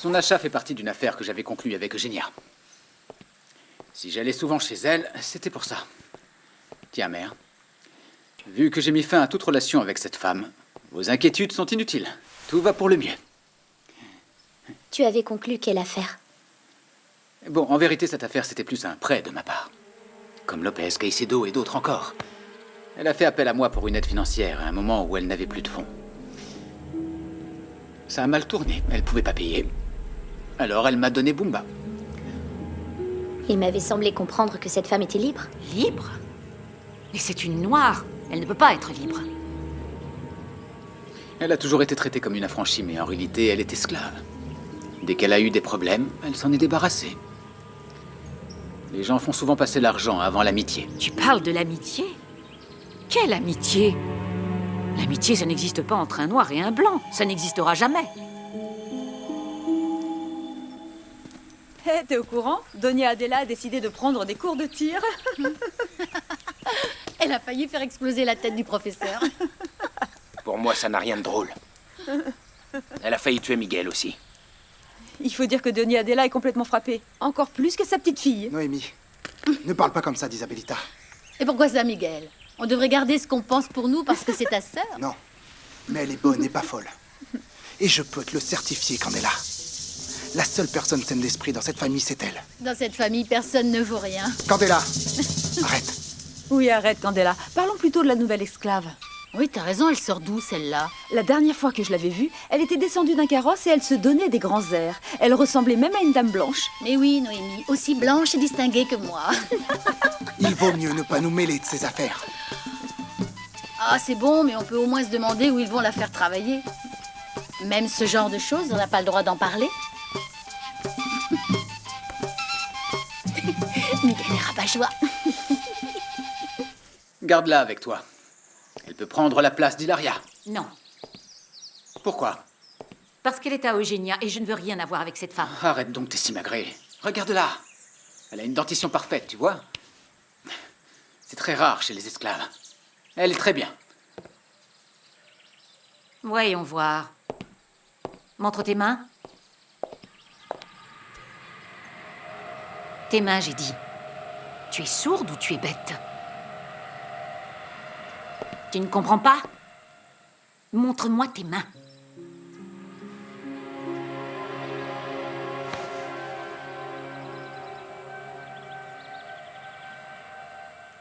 Son achat fait partie d'une affaire que j'avais conclue avec Eugénia. Si j'allais souvent chez elle, c'était pour ça. Tiens, mère. Vu que j'ai mis fin à toute relation avec cette femme, vos inquiétudes sont inutiles. Tout va pour le mieux. Tu avais conclu quelle affaire? Bon, en vérité, cette affaire, c'était plus un prêt de ma part. Comme Lopez, Caicedo et d'autres encore. Elle a fait appel à moi pour une aide financière à un moment où elle n'avait plus de fonds. Ça a mal tourné, elle pouvait pas payer. Alors elle m'a donné Bumba. Il m'avait semblé comprendre que cette femme était libre. Libre? Mais c'est une noire. Elle ne peut pas être libre. Elle a toujours été traitée comme une affranchie, mais en réalité, elle est esclave. Dès qu'elle a eu des problèmes, elle s'en est débarrassée. Les gens font souvent passer l'argent avant l'amitié. Tu parles de l'amitié? Quelle amitié? L'amitié, ça n'existe pas entre un noir et un blanc. Ça n'existera jamais. Hé, t'es au courant? Donia Adela a décidé de prendre des cours de tir. Elle a failli faire exploser la tête du professeur. Pour moi, ça n'a rien de drôle. Elle a failli tuer Miguel aussi. Il faut dire que Donia Adela est complètement frappée. Encore plus que sa petite fille. Noémie, ne parle pas comme ça d'Isabelita. Et pourquoi ça, Miguel? On devrait garder ce qu'on pense pour nous parce que c'est ta sœur. Non, mais elle est bonne et pas folle. Et je peux te le certifier, Candela. La seule personne saine d'esprit dans cette famille, c'est elle. Dans cette famille, personne ne vaut rien. Candela, arrête. Oui, arrête, Candela. Parlons plutôt de la nouvelle esclave. Oui, t'as raison, elle sort d'où, celle-là? La dernière fois que je l'avais vue, elle était descendue d'un carrosse et elle se donnait des grands airs. Elle ressemblait même à une dame blanche. Mais oui, Noémie, aussi blanche et distinguée que moi. Il vaut mieux ne pas nous mêler de ces affaires. Ah, c'est bon, mais on peut au moins se demander où ils vont la faire travailler. Même ce genre de choses, on n'a pas le droit d'en parler. Miguel est rabat-joie. Garde-la avec toi. Elle peut prendre la place d'Hilaria. Non. Pourquoi? Parce qu'elle est à Eugénia et je ne veux rien avoir avec cette femme. Arrête donc tes simagrées. Regarde-la. Elle a une dentition parfaite, tu vois? C'est très rare chez les esclaves. Elle est très bien. Voyons voir. Montre tes mains. Tes mains, j'ai dit. Tu es sourde ou tu es bête? Tu ne comprends pas? Montre-moi tes mains.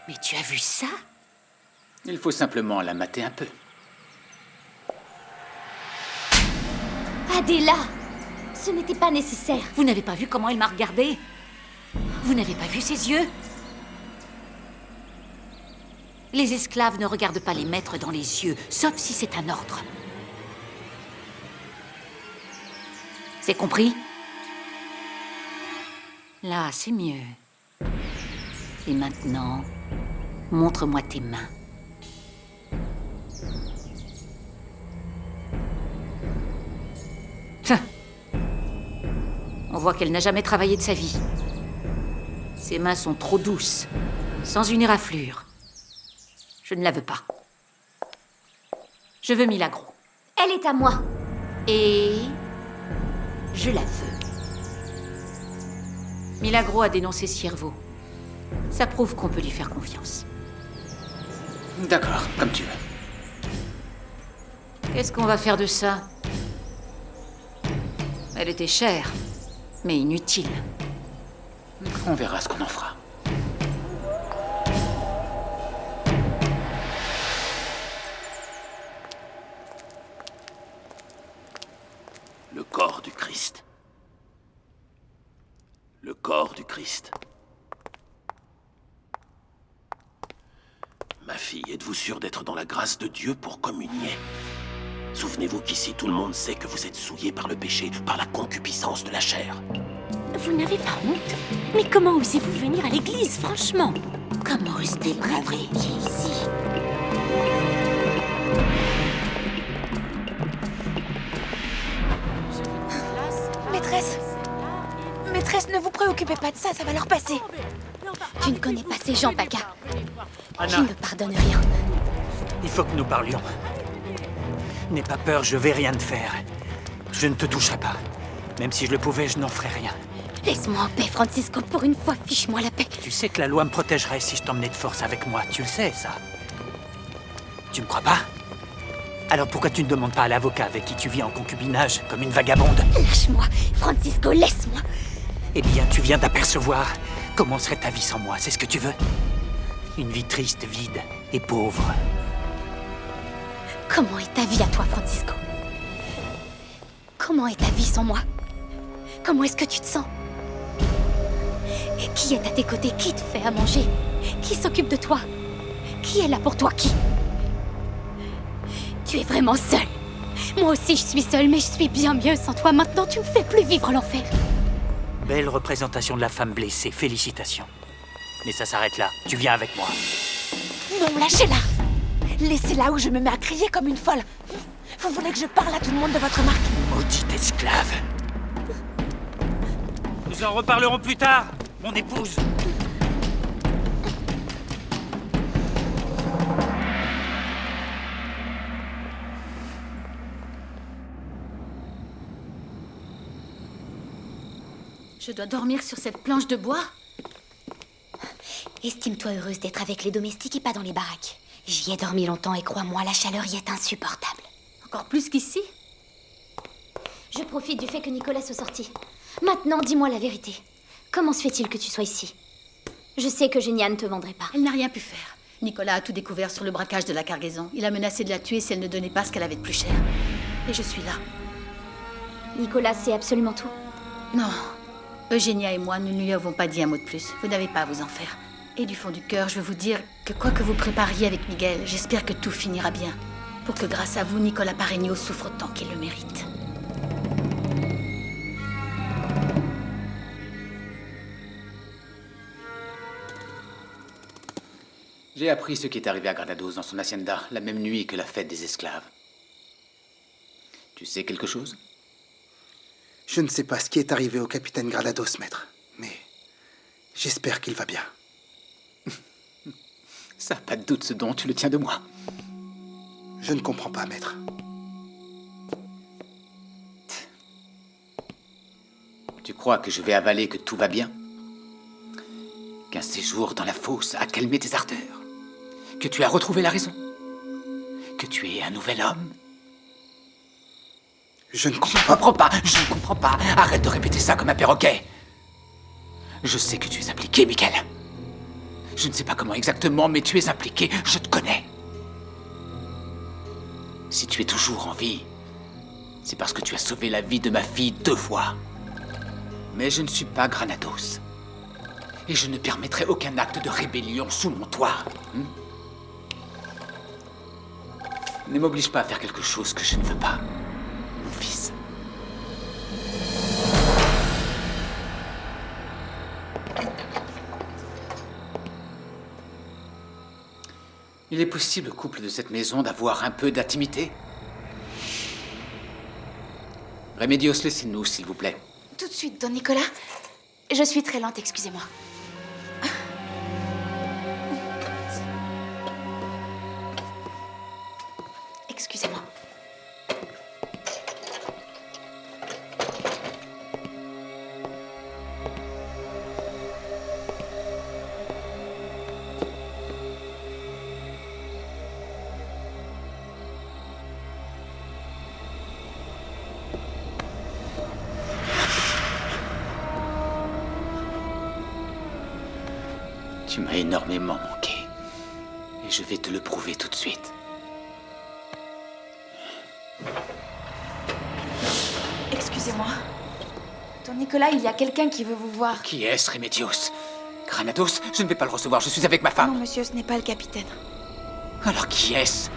Mais tu as vu ça? Il faut simplement la mater un peu. Adela! Ce n'était pas nécessaire. Vous n'avez pas vu comment elle m'a regardée? Vous n'avez pas vu ses yeux? Les esclaves ne regardent pas les maîtres dans les yeux, sauf si c'est un ordre. C'est compris? Là, c'est mieux. Et maintenant, montre-moi tes mains. Tiens. On voit qu'elle n'a jamais travaillé de sa vie. Ses mains sont trop douces, sans une éraflure. Je ne la veux pas. Je veux Milagro. Elle est à moi. Et je la veux. Milagro a dénoncé Ciervo. Ça prouve qu'on peut lui faire confiance. D'accord, comme tu veux. Qu'est-ce qu'on va faire de ça? Elle était chère, mais inutile. On verra ce qu'on en fera. Le corps du Christ. Le corps du Christ. Ma fille, êtes-vous sûre d'être dans la grâce de Dieu pour communier? Souvenez-vous qu'ici, tout le monde sait que vous êtes souillés par le péché, par la concupiscence de la chair. Vous n'avez pas honte? Mais comment osez-vous venir à l'église, franchement? Comment ose-t-il braver ici? Maîtresse! Maîtresse, ne vous préoccupez pas de ça, ça va leur passer. Tu ne connais pas ces gens, Paca. Anna, Ils ne pardonnent rien. il faut que nous parlions. N'aie pas peur, je vais rien te faire. Je ne te toucherai pas. Même si je le pouvais, je n'en ferais rien. Laisse-moi en paix, Francisco. Pour une fois, fiche-moi la paix. Tu sais que la loi me protégerait si je t'emmenais de force avec moi. Tu le sais, ça. Tu me crois pas? Alors pourquoi tu ne demandes pas à l'avocat avec qui tu vis en concubinage, comme une vagabonde? Lâche-moi, Francisco, laisse-moi. Eh bien, tu viens d'apercevoir comment serait ta vie sans moi, c'est ce que tu veux? Une vie triste, vide et pauvre. Comment est ta vie à toi, Francisco? Comment est ta vie sans moi? Comment est-ce que tu te sens? Qui est à tes côtés? Qui te fait à manger? Qui s'occupe de toi? Qui est là pour toi? Qui? Tu es vraiment seule. Moi aussi, je suis seule, mais je suis bien mieux sans toi. Maintenant, tu me fais plus vivre l'enfer. Belle représentation de la femme blessée, félicitations. Mais ça s'arrête là, tu viens avec moi. Non, lâchez-la. Laissez-la où je me mets à crier comme une folle. Vous voulez que je parle à tout le monde de votre marque? Maudite esclave. Nous en reparlerons plus tard, mon épouse. Je dois dormir sur cette planche de bois? Estime-toi heureuse d'être avec les domestiques et pas dans les baraques. J'y ai dormi longtemps et crois-moi, la chaleur y est insupportable. Encore plus qu'ici? Je profite du fait que Nicolas soit sorti. Maintenant, dis-moi la vérité. Comment se fait-il que tu sois ici? Je sais que Génia ne te vendrait pas. Elle n'a rien pu faire. Nicolas a tout découvert sur le braquage de la cargaison. Il a menacé de la tuer si elle ne donnait pas ce qu'elle avait de plus cher. Et je suis là. Nicolas sait absolument tout. Non. Eugénia et moi, nous ne lui avons pas dit un mot de plus. Vous n'avez pas à vous en faire. Et du fond du cœur, je veux vous dire que quoi que vous prépariez avec Miguel, j'espère que tout finira bien. Pour que grâce à vous, Nicolas Parregno souffre autant qu'il le mérite. J'ai appris ce qui est arrivé à Granados dans son hacienda, la même nuit que la fête des esclaves. Tu sais quelque chose? Je ne sais pas ce qui est arrivé au capitaine Granados, maître, mais j'espère qu'il va bien. Ça, pas de doute, ce dont tu le tiens de moi. Je ne comprends pas, maître. Tu crois que je vais avaler que tout va bien? Qu'un séjour dans la fosse a calmé tes ardeurs? Que tu as retrouvé la raison? Que tu es un nouvel homme? Je ne Je ne comprends pas, je ne comprends pas. Arrête de répéter ça comme un perroquet. Je sais que tu es impliqué, Miguel. Je ne sais pas comment exactement, mais tu es impliqué, je te connais. Si tu es toujours en vie, c'est parce que tu as sauvé la vie de ma fille 2 fois. Mais je ne suis pas Granados. Et je ne permettrai aucun acte de rébellion sous mon toit. Ne m'oblige pas à faire quelque chose que je ne veux pas, mon fils. Il est possible au couple de cette maison d'avoir un peu d'intimité? Remedios, laissez-nous, s'il vous plaît. Tout de suite, Don Nicolas. Je suis très lente, excusez-moi. Excusez-moi. Tu m'as énormément manqué. Et je vais te le prouver tout de suite. Excusez-moi. Don Nicolas, il y a quelqu'un qui veut vous voir. Qui est-ce, Remedios? Granados? Je ne vais pas le recevoir, je suis avec ma femme. Non, monsieur, ce n'est pas le capitaine. Alors qui est-ce?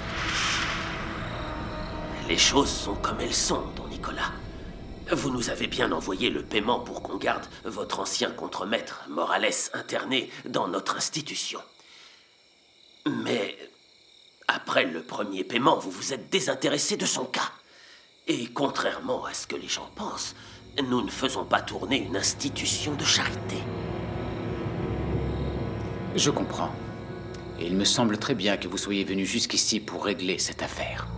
Les choses sont comme elles sont, Don Nicolas. Vous nous avez bien envoyé le paiement pour qu'on garde votre ancien contremaître, Morales, interné dans notre institution. Mais après le premier paiement, vous vous êtes désintéressé de son cas. Et contrairement à ce que les gens pensent, nous ne faisons pas tourner une institution de charité. Je comprends. Et il me semble très bien que vous soyez venu jusqu'ici pour régler cette affaire.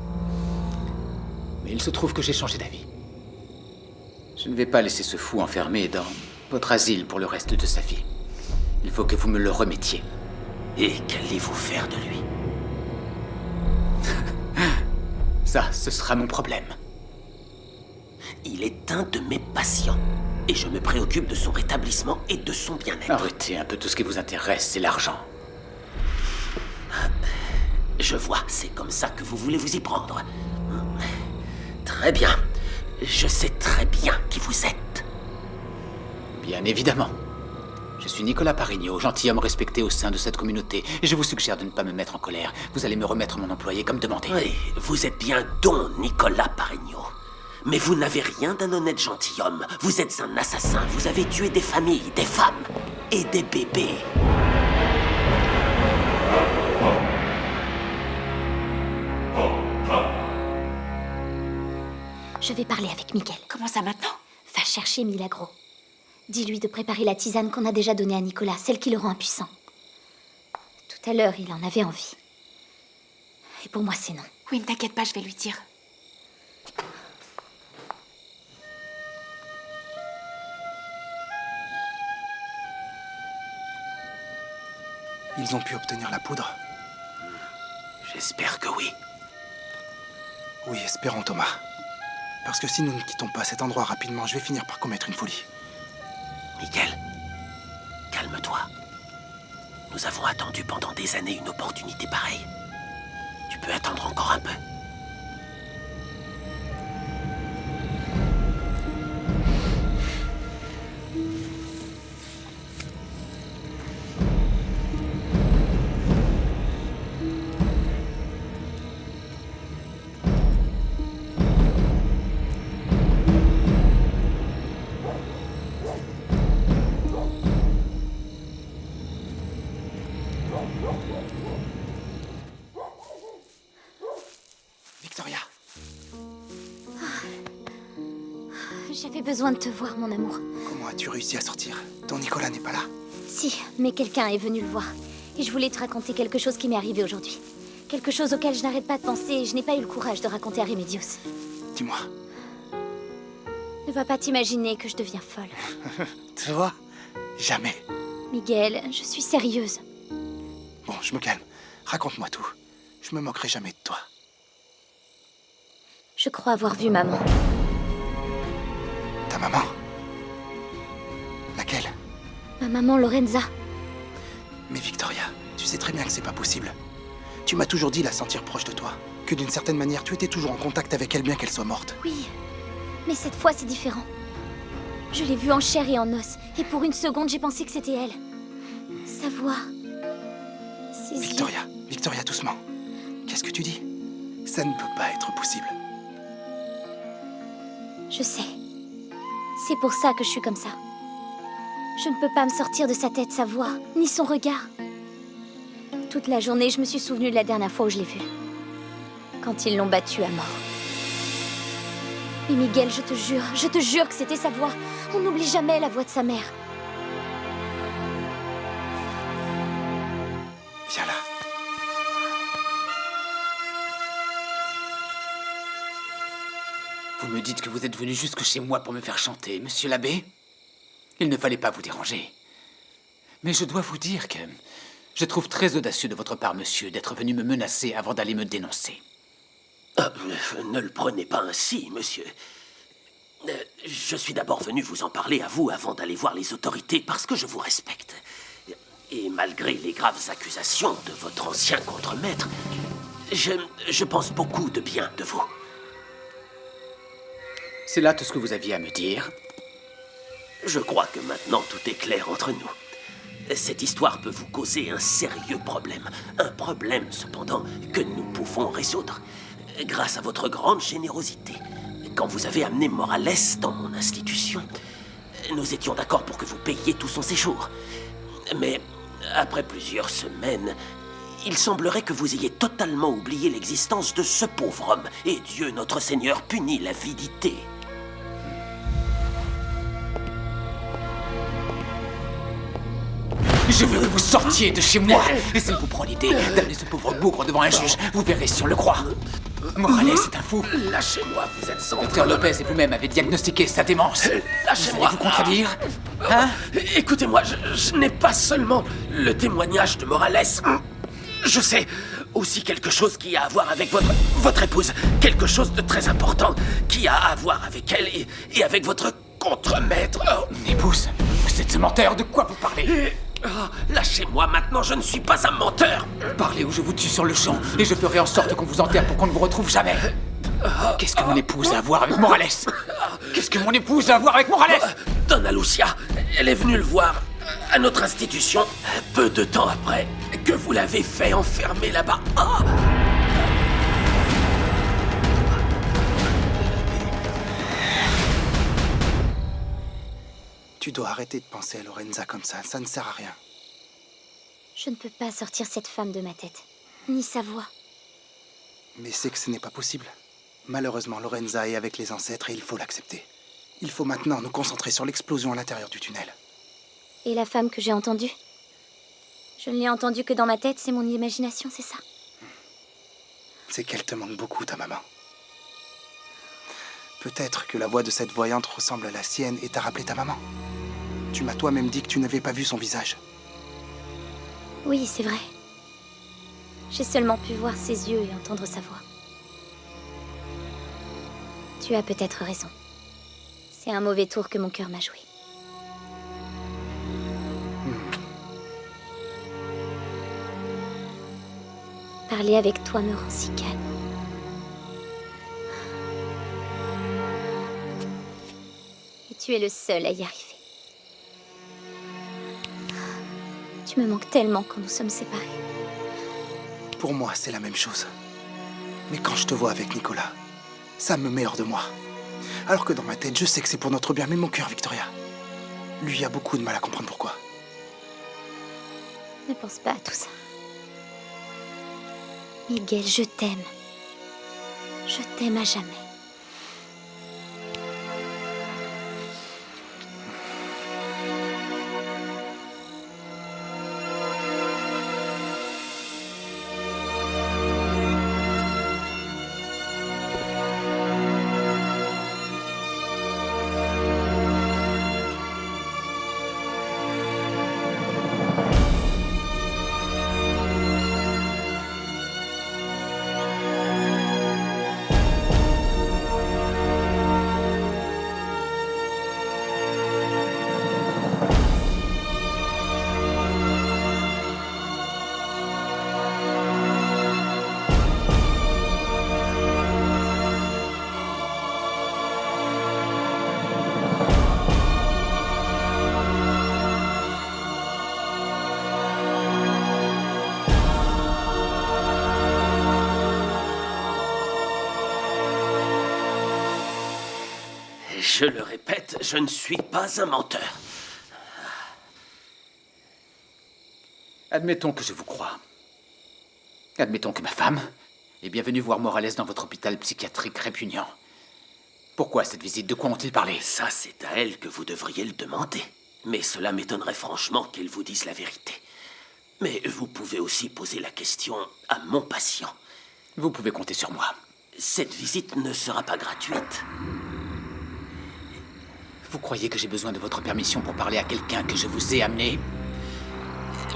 Mais il se trouve que j'ai changé d'avis. Je ne vais pas laisser ce fou enfermé dans votre asile pour le reste de sa vie. Il faut que vous me le remettiez. Et qu'allez-vous faire de lui? Ça, ce sera mon problème. Il est un de mes patients. Et je me préoccupe de son rétablissement et de son bien-être. Arrêtez un peu, tout ce qui vous intéresse, c'est l'argent. Je vois, c'est comme ça que vous voulez vous y prendre. Très bien. Je sais très bien qui vous êtes. Bien évidemment. Je suis Nicolas Parigno, gentilhomme respecté au sein de cette communauté. Et je vous suggère de ne pas me mettre en colère. Vous allez me remettre mon employé comme demandé. Oui, vous êtes bien Don Nicolas Parigno. Mais vous n'avez rien d'un honnête gentilhomme. Vous êtes un assassin. Vous avez tué des familles, des femmes et des bébés. Je vais parler avec Miguel. Comment ça maintenant? Va chercher Milagro. Dis-lui de préparer la tisane qu'on a déjà donnée à Nicolas, celle qui le rend impuissant. Tout à l'heure, il en avait envie. Et pour moi, c'est non. Oui, ne t'inquiète pas, je vais lui dire. Ils ont pu obtenir la poudre? J'espère que oui. Oui, espérons, Thomas. Parce que si nous ne quittons pas cet endroit rapidement, je vais finir par commettre une folie. Miguel, calme-toi. Nous avons attendu pendant des années une opportunité pareille. Tu peux attendre encore un peu. Victoria! J'avais besoin de te voir, mon amour. Comment as-tu réussi à sortir? Ton Nicolas n'est pas là. Si, mais quelqu'un est venu le voir. Et je voulais te raconter quelque chose qui m'est arrivé aujourd'hui. Quelque chose auquel je n'arrête pas de penser et je n'ai pas eu le courage de raconter à Remedios. Dis-moi. Ne va pas t'imaginer que je deviens folle. Toi? Jamais. Miguel, je suis sérieuse. Bon, je me calme. Raconte-moi tout. Je me moquerai jamais de toi. Je crois avoir vu maman. Ta maman? Laquelle? Ma maman Lorenza. Mais Victoria, tu sais très bien que c'est pas possible. Tu m'as toujours dit la sentir proche de toi. Que d'une certaine manière, tu étais toujours en contact avec elle bien qu'elle soit morte. Oui, mais cette fois c'est différent. Je l'ai vue en chair et en os. Et pour une seconde, j'ai pensé que c'était elle. Sa voix... ses yeux... Victoria, Victoria, doucement. Qu'est-ce que tu dis? Ça ne peut pas être possible. Je sais. C'est pour ça que je suis comme ça. Je ne peux pas me sortir de sa tête, sa voix, ni son regard. Toute la journée, je me suis souvenue de la dernière fois où je l'ai vue. Quand ils l'ont battue à mort. Et Miguel, je te jure que c'était sa voix. On n'oublie jamais la voix de sa mère. Viens là. Vous me dites que vous êtes venu jusque chez moi pour me faire chanter, monsieur l'abbé? Il ne fallait pas vous déranger. Mais je dois vous dire que je trouve très audacieux de votre part, monsieur, d'être venu me menacer avant d'aller me dénoncer. Ne le prenez pas ainsi, monsieur. Je suis d'abord venu vous en parler à vous avant d'aller voir les autorités parce que je vous respecte. Et malgré les graves accusations de votre ancien contremaître, je pense beaucoup de bien de vous. C'est là tout ce que vous aviez à me dire? Je crois que maintenant tout est clair entre nous. Cette histoire peut vous causer un sérieux problème. Un problème, cependant, que nous pouvons résoudre. Grâce à votre grande générosité. Quand vous avez amené Morales dans mon institution, nous étions d'accord pour que vous payiez tout son séjour. Mais après plusieurs semaines, il semblerait que vous ayez totalement oublié l'existence de ce pauvre homme. Et Dieu, notre Seigneur, punit l'avidité. Je veux que vous sortiez de chez moi. Et s'il vous prend l'idée d'amener ce pauvre bougre devant un juge, vous verrez si on le croit. Morales est un fou. Lâchez-moi, vous êtes en Docteur Lopez et vous-même avez diagnostiqué sa démence. Lâchez-moi. Vous contredire Écoutez-moi, je n'ai pas seulement le témoignage de Morales. Je sais aussi quelque chose qui a à voir avec votre épouse. Quelque chose de très important qui a à voir avec elle et avec votre contremaître. Une épouse? Vous êtes ce menteur, de quoi vous parlez? Lâchez-moi maintenant, je ne suis pas un menteur. Parlez ou je vous tue sur le champ, et je ferai en sorte qu'on vous enterre pour qu'on ne vous retrouve jamais. Qu'est-ce que mon épouse a à voir avec Morales? Qu'est-ce que mon épouse a à voir avec Morales? Donna Lucia, elle est venue le voir à notre institution peu de temps après que vous l'avez fait enfermer là-bas. Tu dois arrêter de penser à Lorenza comme ça ne sert à rien. Je ne peux pas sortir cette femme de ma tête, ni sa voix. Mais c'est que ce n'est pas possible. Malheureusement, Lorenza est avec les ancêtres et il faut l'accepter. Il faut maintenant nous concentrer sur l'explosion à l'intérieur du tunnel. Et la femme que j'ai entendue? Je ne l'ai entendue que dans ma tête, c'est mon imagination, c'est ça? C'est qu'elle te manque beaucoup, ta maman. Peut-être que la voix de cette voyante ressemble à la sienne et t'a rappelé ta maman. Tu m'as toi-même dit que tu n'avais pas vu son visage. Oui, c'est vrai. J'ai seulement pu voir ses yeux et entendre sa voix. Tu as peut-être raison. C'est un mauvais tour que mon cœur m'a joué. Parler avec toi me rend si calme. Et tu es le seul à y arriver. Tu me manques tellement quand nous sommes séparés. Pour moi, c'est la même chose. Mais quand je te vois avec Nicolas, ça me met hors de moi. Alors que dans ma tête, je sais que c'est pour notre bien, mais mon cœur, Victoria, lui a beaucoup de mal à comprendre pourquoi. Ne pense pas à tout ça. Miguel, je t'aime. Je t'aime à jamais. Je le répète, je ne suis pas un menteur. Admettons que je vous croie. Admettons que ma femme est bien venue voir Morales dans votre hôpital psychiatrique répugnant. Pourquoi cette visite? De quoi ont-ils parlé? Ça, c'est à elle que vous devriez le demander. Mais cela m'étonnerait franchement qu'elle vous dise la vérité. Mais vous pouvez aussi poser la question à mon patient. Vous pouvez compter sur moi. Cette visite ne sera pas gratuite. Vous croyez que j'ai besoin de votre permission pour parler à quelqu'un que je vous ai amené?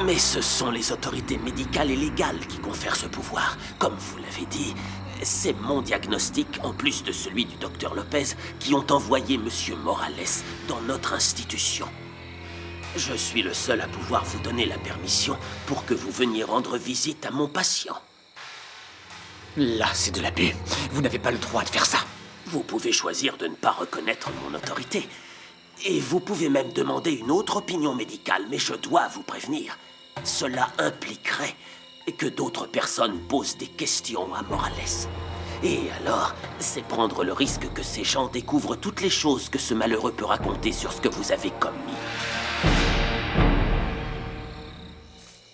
Mais ce sont les autorités médicales et légales qui confèrent ce pouvoir. Comme vous l'avez dit, c'est mon diagnostic, en plus de celui du docteur Lopez, qui ont envoyé Monsieur Morales dans notre institution. Je suis le seul à pouvoir vous donner la permission pour que vous veniez rendre visite à mon patient. Là, c'est de l'abus. Vous n'avez pas le droit de faire ça. Vous pouvez choisir de ne pas reconnaître mon autorité. Et vous pouvez même demander une autre opinion médicale, mais je dois vous prévenir. Cela impliquerait que d'autres personnes posent des questions à Morales. Et alors, c'est prendre le risque que ces gens découvrent toutes les choses que ce malheureux peut raconter sur ce que vous avez commis.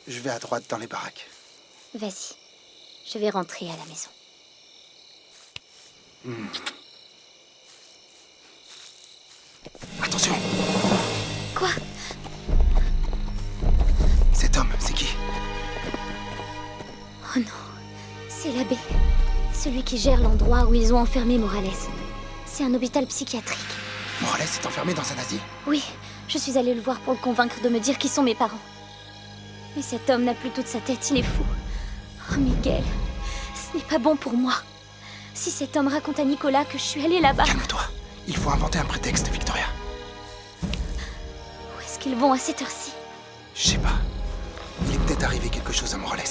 Je vais à droite dans les baraques. Vas-y. Je vais rentrer à la maison. Attention! Quoi? Cet homme, c'est qui? Oh non. C'est l'abbé. Celui qui gère l'endroit où ils ont enfermé Morales. C'est un hôpital psychiatrique. Morales est enfermé dans un asile? Oui, je suis allée le voir pour le convaincre de me dire qui sont mes parents. Mais cet homme n'a plus toute sa tête, il est fou. Oh, Miguel, ce n'est pas bon pour moi. Si cet homme raconte à Nicolas que je suis allée là-bas... Calme-toi. Il faut inventer un prétexte, Victoria. Où est-ce qu'ils vont à cette heure-ci? Je sais pas. Il est peut-être arrivé quelque chose à Morales.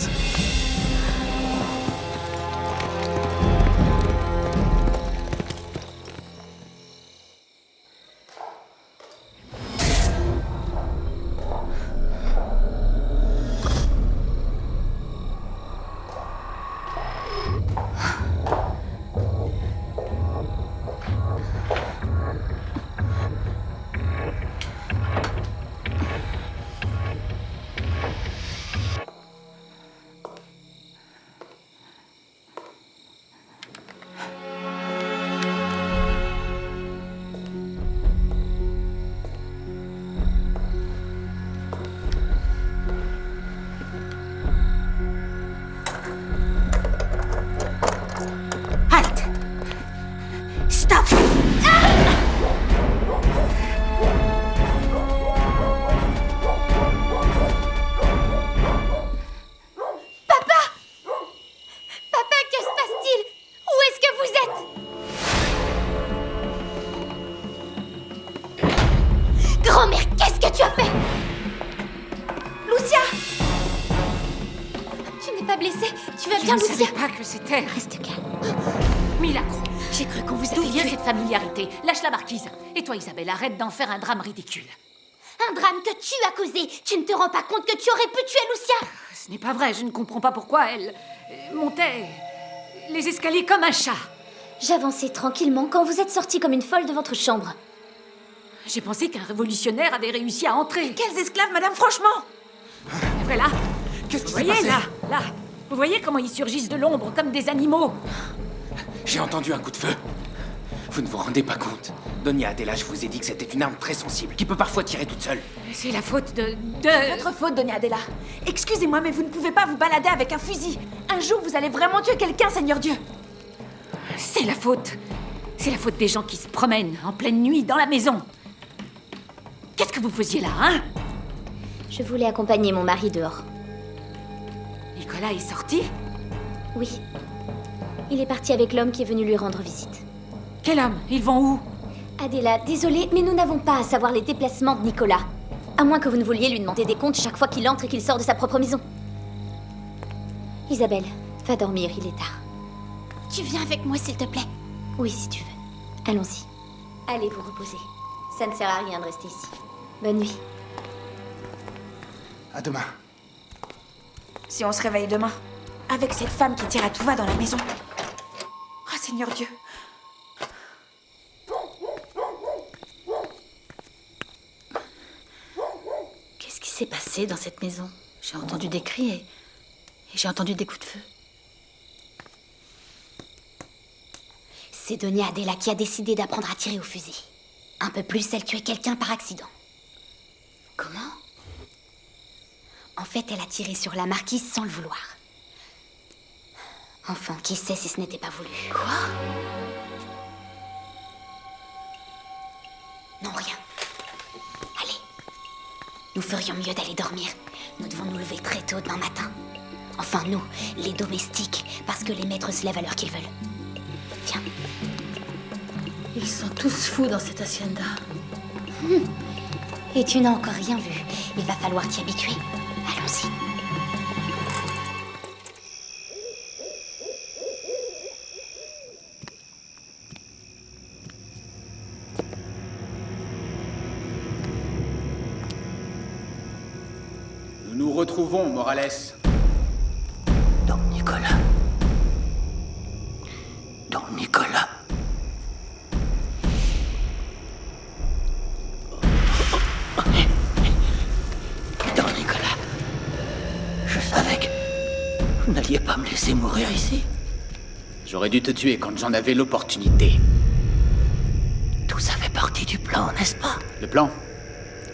Halte! Stop! Papa, que se passe-t-il? Où est-ce que vous êtes? Grand-mère, qu'est-ce que tu as fait? Lucia! Tu n'es pas blessée? Tu vas Je bien, ne Lucia? savais pas que c'était... Reste calme. Milagro. J'ai cru qu'on vous D'où avait vient tué. cette familiarité? Lâche la marquise. Et toi, Isabelle, arrête d'en faire un drame ridicule. Un drame que tu as causé. Tu ne te rends pas compte que tu aurais pu tuer Lucia? Ce n'est pas vrai, je ne comprends pas pourquoi elle montait les escaliers comme un chat. J'avançais tranquillement quand vous êtes sortie comme une folle de votre chambre. J'ai pensé qu'un révolutionnaire avait réussi à entrer. Quels esclaves, madame, franchement! Et voilà. Qu'est-ce qui Vous s'est voyez, passé? là. Vous voyez comment ils surgissent de l'ombre comme des animaux? J'ai entendu un coup de feu. Vous ne vous rendez pas compte. Donia Adela, je vous ai dit que c'était une arme très sensible, qui peut parfois tirer toute seule. C'est la faute de... Votre faute, Donia Adela. Excusez-moi, mais vous ne pouvez pas vous balader avec un fusil. Un jour, vous allez vraiment tuer quelqu'un, Seigneur Dieu. C'est la faute. C'est la faute des gens qui se promènent en pleine nuit dans la maison. Qu'est-ce que vous faisiez là, hein? Je voulais accompagner mon mari dehors. Nicolas est sorti? Oui. Il est parti avec l'homme qui est venu lui rendre visite. Quel homme? Ils vont où? Adela, désolée, mais nous n'avons pas à savoir les déplacements de Nicolas. À moins que vous ne vouliez lui demander des comptes chaque fois qu'il entre et qu'il sort de sa propre maison. Isabelle, va dormir, il est tard. Tu viens avec moi, s'il te plaît? Oui, si tu veux. Allons-y. Allez vous reposer. Ça ne sert à rien de rester ici. Bonne nuit. À demain. Si on se réveille demain, avec cette femme qui tire à tout va dans la maison. Oh, Seigneur Dieu. Qu'est-ce qui s'est passé dans cette maison? J'ai entendu des cris et j'ai entendu des coups de feu. C'est Donia Adela qui a décidé d'apprendre à tirer au fusil. Un peu plus, elle tuait quelqu'un par accident. Comment? En fait, elle a tiré sur la marquise sans le vouloir. Enfin, qui sait si ce n'était pas voulu. Quoi? Non, rien. Allez. Nous ferions mieux d'aller dormir. Nous devons nous lever très tôt demain matin. Enfin, nous, les domestiques, parce que les maîtres se lèvent à l'heure qu'ils veulent. Viens. Ils sont tous fous dans cette hacienda. Et tu n'as encore rien vu. Il va falloir t'y habituer. Allons-y. Nous nous retrouvons, Morales. Don Nicolas. Don Nicolas. Don Nicolas. Je savais que vous n'alliez pas me laisser mourir ici. J'aurais dû te tuer quand j'en avais l'opportunité. Tout ça fait partie du plan, n'est-ce pas? Le plan,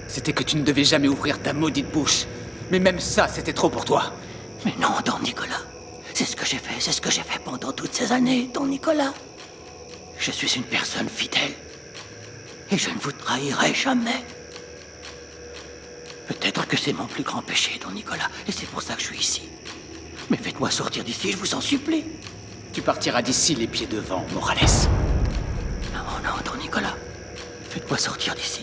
c'était que tu ne devais jamais ouvrir ta maudite bouche. Mais même ça, c'était trop pour toi. Mais non, Don Nicolas. C'est ce que j'ai fait, c'est ce que j'ai fait pendant toutes ces années, Don Nicolas. Je suis une personne fidèle. Et je ne vous trahirai jamais. Peut-être que c'est mon plus grand péché, Don Nicolas, et c'est pour ça que je suis ici. Mais faites-moi sortir d'ici, je vous en supplie. Tu partiras d'ici les pieds devant, Morales. Non, non, Don Nicolas. Faites-moi sortir d'ici.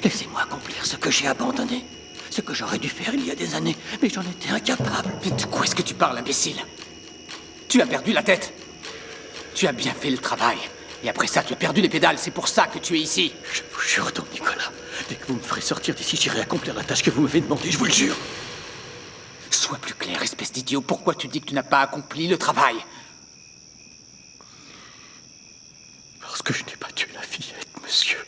Laissez-moi accomplir ce que j'ai abandonné. Ce que j'aurais dû faire il y a des années, mais j'en étais incapable. Mais de quoi est-ce que tu parles, imbécile? Tu as perdu la tête. Tu as bien fait le travail. Et après ça, tu as perdu les pédales, c'est pour ça que tu es ici. Je vous jure, Don Nicolas, dès que vous me ferez sortir d'ici, j'irai accomplir la tâche que vous m'avez demandée, je vous le jure. Sois plus clair, espèce d'idiot. Pourquoi tu dis que tu n'as pas accompli le travail? Parce que je n'ai pas tué la fillette, monsieur.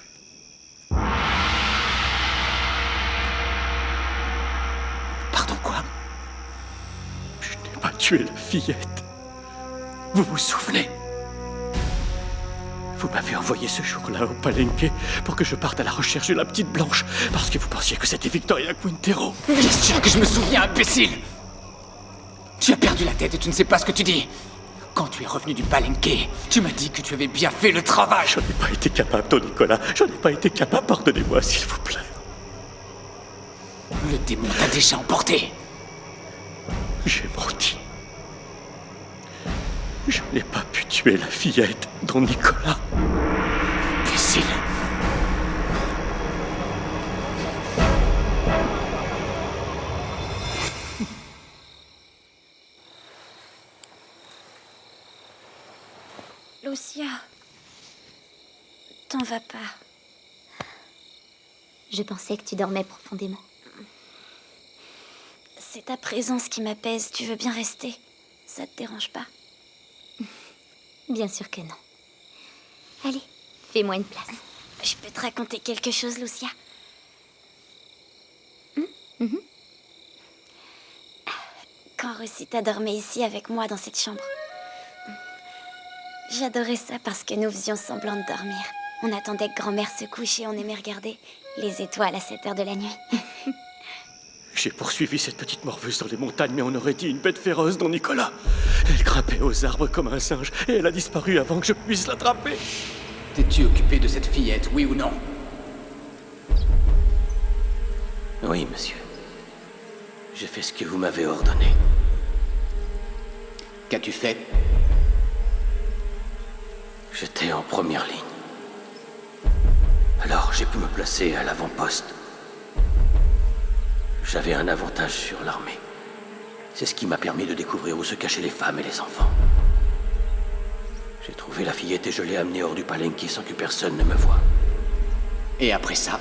Pardon, quoi? Je n'ai pas tué la fillette. Vous vous souvenez? Vous m'avez envoyé ce jour-là au Palenque pour que je parte à la recherche de la petite Blanche, parce que vous pensiez que c'était Victoria Quintero. Bien sûr que je me souviens, imbécile! Tu as perdu la tête et tu ne sais pas ce que tu dis. Quand tu es revenu du Palenque, tu m'as dit que tu avais bien fait le travail. J'en ai pas été capable, Don Nicolas. J'en ai pas été capable. Pardonnez-moi, s'il vous plaît. Le démon t'a déjà emporté. J'ai menti. Je n'ai pas pu tuer la fillette, Don Nicolas. Imbécile. Lucia, t'en vas pas. Je pensais que tu dormais profondément. C'est ta présence qui m'apaise. Tu veux bien rester? Ça te dérange pas? Bien sûr que non. Allez, fais-moi une place. Je peux te raconter quelque chose, Lucia? Quand Rosita dormait ici avec moi dans cette chambre, j'adorais ça parce que nous faisions semblant de dormir. On attendait que grand-mère se couche et on aimait regarder les étoiles à 7 heures de la nuit. J'ai poursuivi cette petite morveuse dans les montagnes, mais on aurait dit une bête féroce, Don Nicolas. Elle grimpait aux arbres comme un singe, et elle a disparu avant que je puisse l'attraper. T'es-tu occupé de cette fillette, oui ou non? Oui, monsieur. J'ai fait ce que vous m'avez ordonné. Qu'as-tu fait? J'étais en première ligne. Alors j'ai pu me placer à l'avant-poste. J'avais un avantage sur l'armée. C'est ce qui m'a permis de découvrir où se cachaient les femmes et les enfants. J'ai trouvé la fillette et je l'ai amenée hors du Palenque sans que personne ne me voie. Et après ça?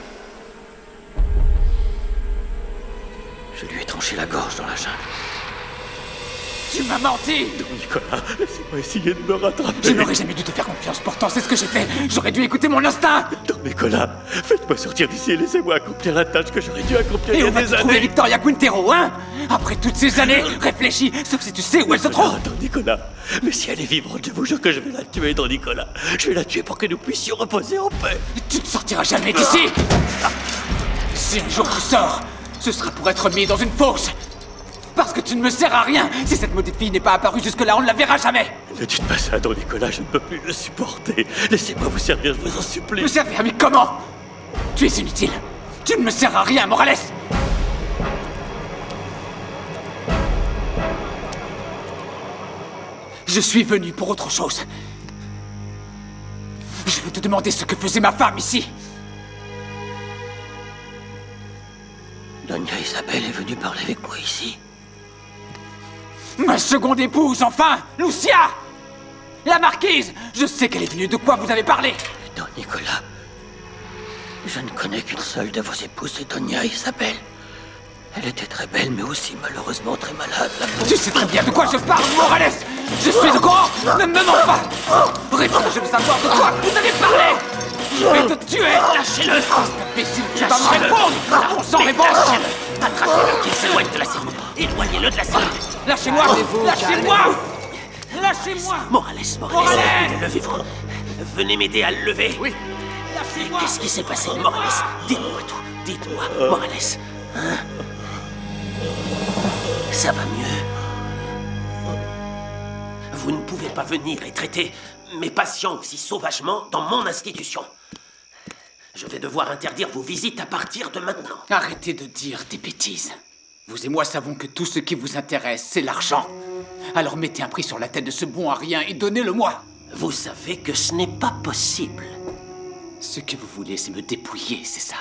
Je lui ai tranché la gorge dans la jungle. Tu m'as menti! Don Nicolas, laissez-moi essayer de me rattraper. Je n'aurais jamais dû te faire confiance, pourtant c'est ce que j'ai fait. J'aurais dû écouter mon instinct. Don Nicolas, faites-moi sortir d'ici et laissez-moi accomplir la tâche que j'aurais dû accomplir il y a on va des trouver années. Victoria Quintero, hein? Après toutes ces années, réfléchis, sauf si tu sais où elle se trouve. Don Nicolas, mais si elle est vivante, je vous jure que je vais la tuer, Don Nicolas. Je vais la tuer pour que nous puissions reposer en paix. Tu ne sortiras jamais d'ici. Si un jour tu sors, ce sera pour être mis dans une fosse. Parce que tu ne me sers à rien. Si cette maudite fille n'est pas apparue jusque-là, on ne la verra jamais. Ne dites pas ça, Don Nicolas, je ne peux plus le supporter. Laissez-moi vous servir, je vous en supplie. Me servir, mais comment? Tu es inutile. Tu ne me sers à rien, Morales. Je suis venu pour autre chose. Je veux te demander ce que faisait ma femme ici. Doña Isabelle est venue parler avec moi ici. Ma seconde épouse, enfin! Lucia! La marquise! Je sais qu'elle est venue. De quoi vous avez parlé? Don Nicolas, je ne connais qu'une seule de vos épouses, c'est Doña Isabelle. Elle était très belle, mais aussi malheureusement très malade. Tu sais très bien de quoi je parle, Morales! Je suis au courant! Ne me mens pas! Réponds, je veux savoir de quoi vous avez parlé! Je vais te tuer! Lâchez-le! Imbécile, tu vas me répondre! Sans réponse! Attrapez-le, qu'il s'éloigne de la scène. Éloignez-le de la scène. Lâchez-moi! Lâchez-moi! Lâchez-moi! Morales, levez-vous. Venez m'aider à le lever. Oui. Lâchez-moi! Qu'est-ce qui s'est passé, Morales? Dites-moi tout. Dites-moi, Morales. Hein? Ça va mieux? Vous ne pouvez pas venir et traiter mes patients aussi sauvagement dans mon institution. Je vais devoir interdire vos visites à partir de maintenant. Arrêtez de dire des bêtises. Vous et moi savons que tout ce qui vous intéresse, c'est l'argent. Alors mettez un prix sur la tête de ce bon à rien et donnez-le-moi. Vous savez que ce n'est pas possible. Ce que vous voulez, c'est me dépouiller, c'est ça?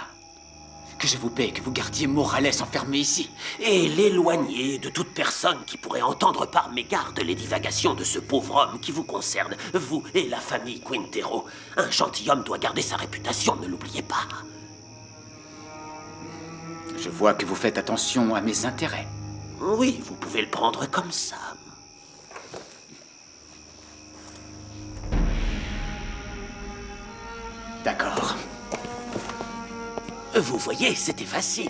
Que je vous paie, que vous gardiez Morales enfermé ici. Et l'éloigner de toute personne qui pourrait entendre par mégarde les divagations de ce pauvre homme qui vous concerne, vous et la famille Quintero. Un gentilhomme doit garder sa réputation, ne l'oubliez pas. Je vois que vous faites attention à mes intérêts. Oui, vous pouvez le prendre comme ça. D'accord. Vous voyez, c'était facile.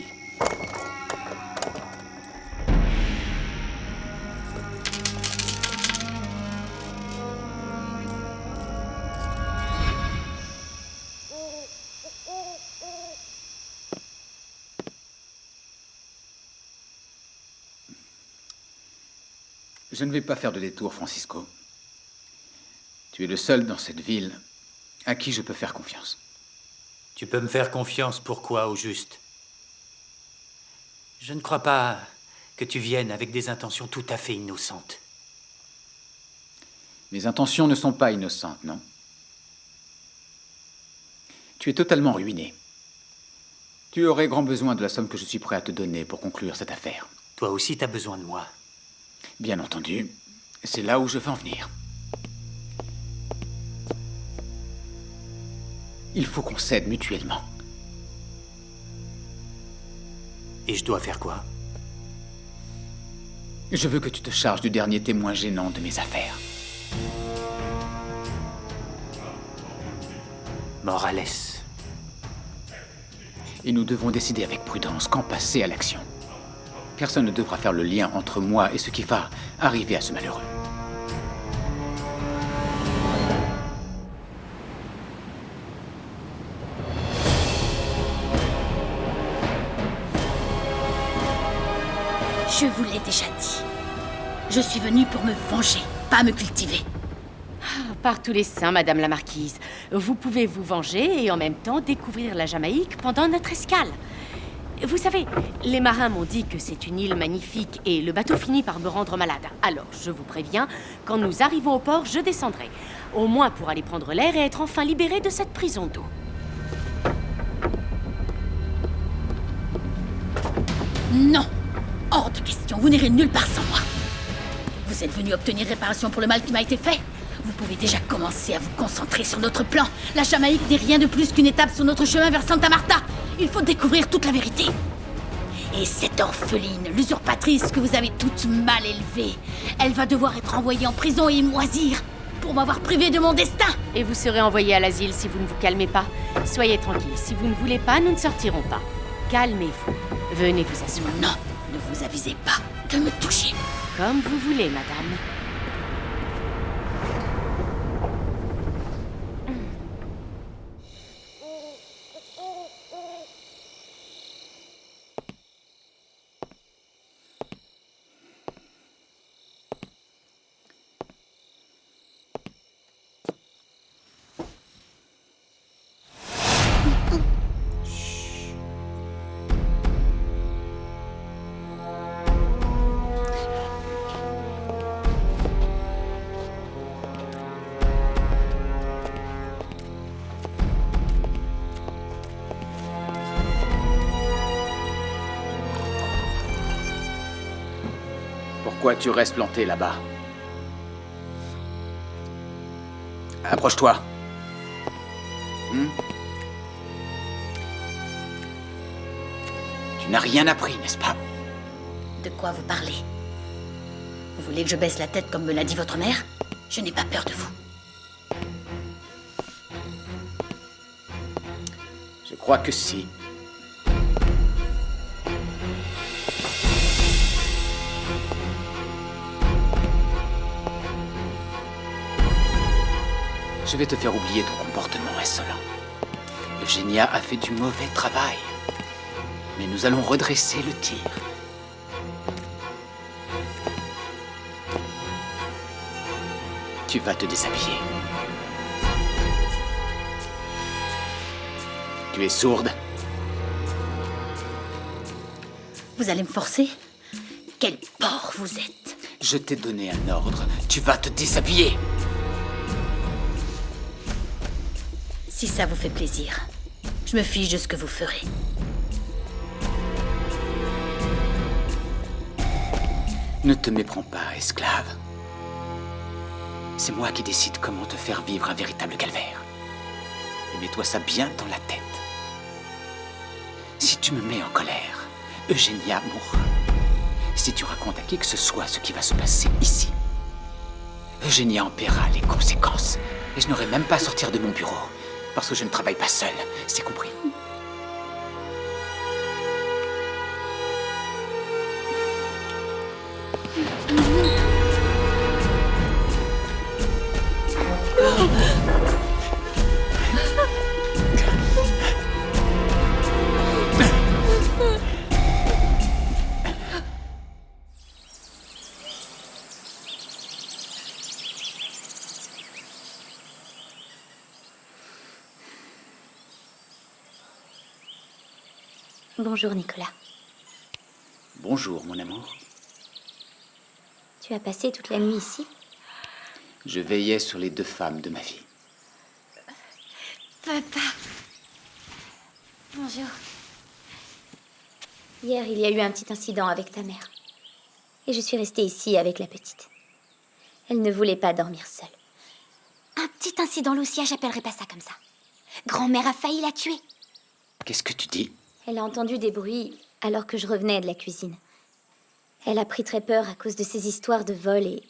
Je ne vais pas faire de détour, Francisco. Tu es le seul dans cette ville à qui je peux faire confiance. Tu peux me faire confiance, pourquoi, au juste? Je ne crois pas que tu viennes avec des intentions tout à fait innocentes. Mes intentions ne sont pas innocentes, non? Tu es totalement ruiné. Tu aurais grand besoin de la somme que je suis prêt à te donner pour conclure cette affaire. Toi aussi, t'as besoin de moi. Bien entendu, c'est là où je veux en venir. Il faut qu'on s'aide mutuellement. Et je dois faire quoi? Je veux que tu te charges du dernier témoin gênant de mes affaires. Morales. Et nous devons décider avec prudence quand passer à l'action. Personne ne devra faire le lien entre moi et ce qui va arriver à ce malheureux. Je vous l'ai déjà dit. Je suis venue pour me venger, pas me cultiver. Par tous les saints, Madame la Marquise. Vous pouvez vous venger et en même temps découvrir la Jamaïque pendant notre escale. Vous savez, les marins m'ont dit que c'est une île magnifique et le bateau finit par me rendre malade. Alors, je vous préviens, quand nous arrivons au port, je descendrai. Au moins pour aller prendre l'air et être enfin libérée de cette prison d'eau. Non! Hors de question, vous n'irez nulle part sans moi. Vous êtes venu obtenir réparation pour le mal qui m'a été fait? Vous pouvez déjà commencer à vous concentrer sur notre plan. La Jamaïque n'est rien de plus qu'une étape sur notre chemin vers Santa Marta. Il faut découvrir toute la vérité. Et cette orpheline, l'usurpatrice que vous avez toute mal élevée, elle va devoir être envoyée en prison et moisir pour m'avoir privé de mon destin. Et vous serez envoyé à l'asile si vous ne vous calmez pas. Soyez tranquille, si vous ne voulez pas, nous ne sortirons pas. Calmez-vous. Venez vous asseoir. Non, ne vous avisez pas de me toucher. Comme vous voulez, madame. Pourquoi tu restes planté là-bas? Approche-toi. Tu n'as rien appris, n'est-ce pas? De quoi vous parlez? Vous voulez que je baisse la tête comme me l'a dit votre mère? Je n'ai pas peur de vous. Je crois que si. Je vais te faire oublier ton comportement insolent. Eugenia a fait du mauvais travail. Mais nous allons redresser le tir. Tu vas te déshabiller. Tu es sourde? Vous allez me forcer? Quel porc vous êtes! Je t'ai donné un ordre. Tu vas te déshabiller. Si ça vous fait plaisir, je me fiche de ce que vous ferez. Ne te méprends pas, esclave. C'est moi qui décide comment te faire vivre un véritable calvaire. Et mets-toi ça bien dans la tête. Si tu me mets en colère, Eugenia mourra. Si tu racontes à qui que ce soit ce qui va se passer ici, Eugenia en paiera les conséquences. Et je n'aurai même pas à sortir de mon bureau, parce que je ne travaille pas seul, c'est compris. Bonjour, Nicolas. Bonjour, mon amour. Tu as passé toute la nuit ici? Je veillais sur les 2 femmes de ma vie. Papa. Bonjour. Hier, il y a eu un petit incident avec ta mère. Et je suis restée ici avec la petite. Elle ne voulait pas dormir seule. Un petit incident, Lucia, j'appellerais pas ça comme ça. Grand-mère a failli la tuer. Qu'est-ce que tu dis? Elle a entendu des bruits alors que je revenais de la cuisine. Elle a pris très peur à cause de ces histoires de vol et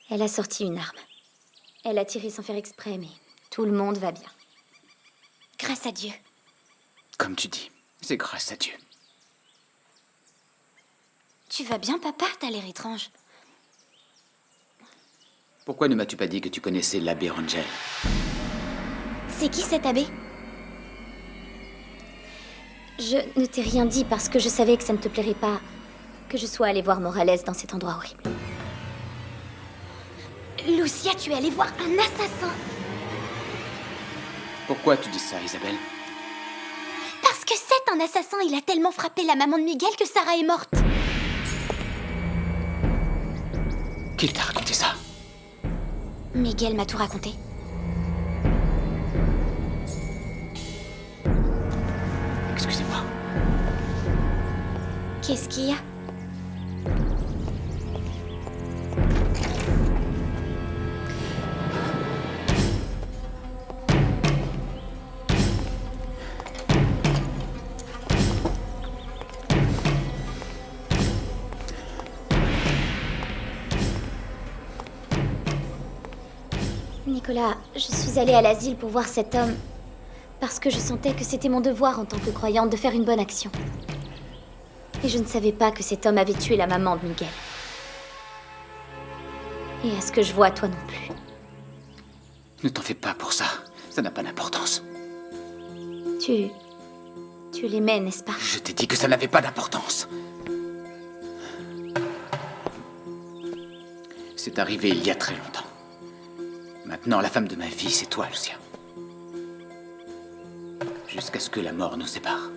elle a sorti une arme. Elle a tiré sans faire exprès, mais tout le monde va bien. Grâce à Dieu. Comme tu dis, c'est grâce à Dieu. Tu vas bien, papa? T'as l'air étrange. Pourquoi ne m'as-tu pas dit que tu connaissais l'abbé Rangel? C'est qui cet abbé? Je ne t'ai rien dit parce que je savais que ça ne te plairait pas que je sois allée voir Morales dans cet endroit horrible. Lucia, tu es allée voir un assassin! Pourquoi tu dis ça, Isabelle? Parce que c'est un assassin! Il a tellement frappé la maman de Miguel que Sarah est morte! Qui t'a raconté ça? Miguel m'a tout raconté. Excusez-moi. Qu'est-ce qu'il y a? Nicolas, je suis allée à l'asile pour voir cet homme parce que je sentais que c'était mon devoir en tant que croyante de faire une bonne action. Et je ne savais pas que cet homme avait tué la maman de Miguel. Et à ce que je vois, toi non plus. Ne t'en fais pas pour ça. Ça n'a pas d'importance. Tu l'aimais, n'est-ce pas? Je t'ai dit que ça n'avait pas d'importance. C'est arrivé il y a très longtemps. Maintenant, la femme de ma vie, c'est toi, Lucia. Jusqu'à ce que la mort nous sépare.